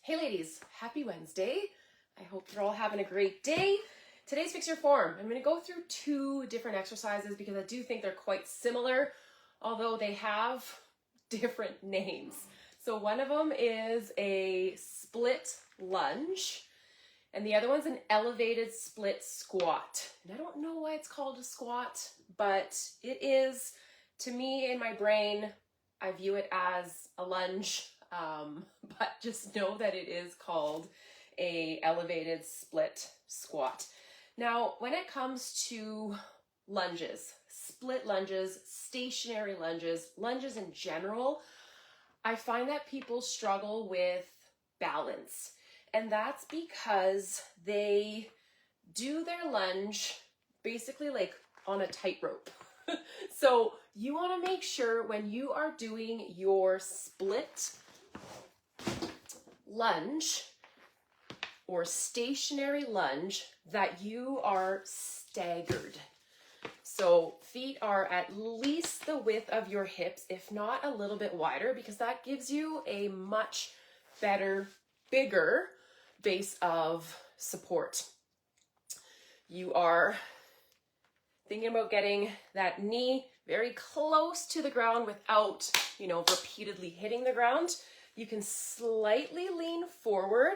Hey ladies, happy Wednesday. I hope you're all having a great day. Today's Fix Your Form. I'm going to go through two different exercises because I do think they're quite similar, although they have different names. So one of them is a split lunge and the other one's an elevated split squat. And I don't know why it's called a squat, but it is, to me in my brain, I view it as a lunge. But just know that it is called a elevated split squat. Now, when it comes to lunges, split lunges, stationary lunges, lunges in general, I find that people struggle with balance. And that's because they do their lunge basically like on a tightrope. So you want to make sure when you are doing your split lunge or stationary lunge that you are staggered. So feet are at least the width of your hips, if not a little bit wider, because that gives you a much better, bigger base of support. You are thinking about getting that knee very close to the ground without, repeatedly hitting the ground. You can slightly lean forward.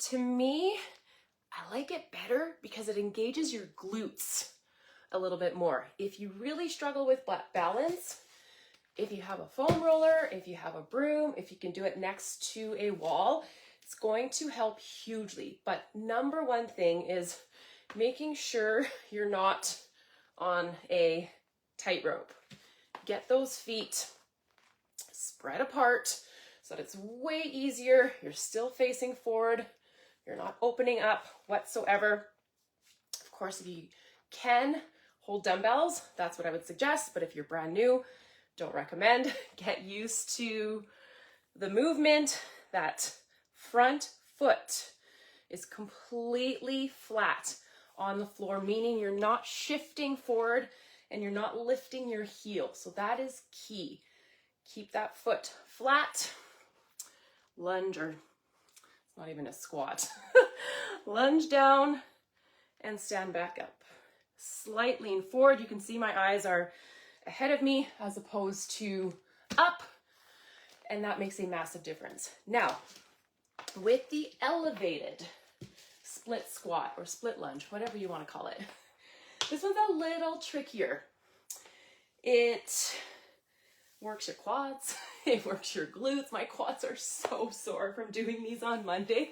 To me, I like it better because it engages your glutes a little bit more. If you really struggle with balance, if you have a foam roller, if you have a broom, if you can do it next to a wall, it's going to help hugely. But number one thing is making sure you're not on a tightrope. Get those feet spread apart so that it's way easier. You're still facing forward. You're not opening up whatsoever. Of course, if you can hold dumbbells, that's what I would suggest. But if you're brand new, don't recommend. Get used to the movement. That front foot is completely flat on the floor, meaning you're not shifting forward and you're not lifting your heel. So that is key. Keep that foot flat. Lunge, or it's not even a squat. Lunge down and stand back up. Slight lean forward. You can see my eyes are ahead of me as opposed to up, and that makes a massive difference. Now, with the elevated split squat or split lunge, whatever you want to call it, this one's a little trickier. It works your quads, it works your glutes. My quads are so sore from doing these on Monday,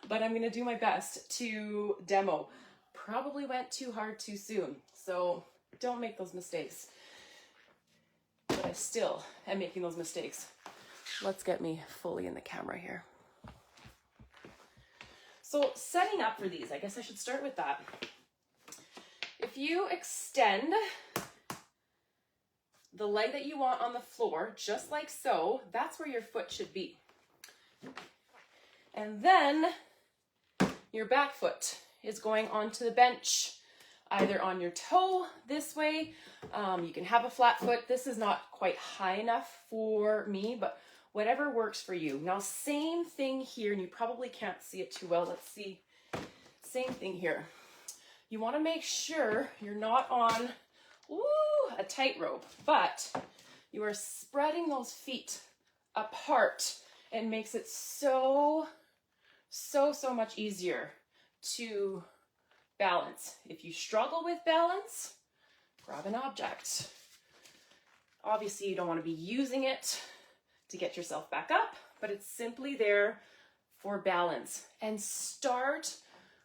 but I'm gonna do my best to demo. Probably went too hard too soon, so don't make those mistakes. But I still am making those mistakes. Let's get me fully in the camera here. So setting up for these, I guess I should start with that. If you extend the leg that you want on the floor, just like so, that's where your foot should be. And then your back foot is going onto the bench, either on your toe this way. You can have a flat foot. This is not quite high enough for me, but whatever works for you. Now, same thing here, and you probably can't see it too well. Let's see. Same thing here. You want to make sure you're not on a tightrope, but you are spreading those feet apart. It makes it so much easier to balance. If you struggle with balance, grab an object. Obviously, you don't want to be using it to get yourself back up, but it's simply there for balance. And start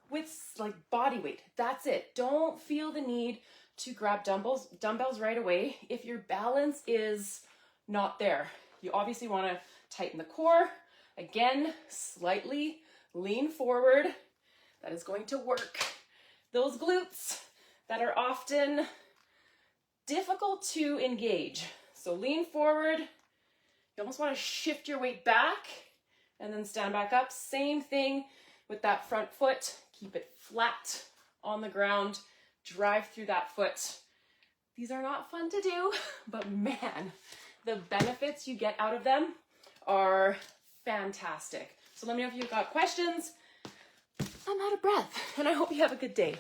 with like body weight. That's it. Don't feel the need to grab dumbbells right away if your balance is not there. You obviously want to tighten the core. Again, slightly lean forward. That is going to work those glutes that are often difficult to engage. So lean forward. You almost want to shift your weight back and then stand back up. Same thing with that front foot. Keep it flat on the ground. Drive through that foot. These are not fun to do, but man, the benefits you get out of them are fantastic. So let me know if you've got questions. I'm out of breath, and I hope you have a good day.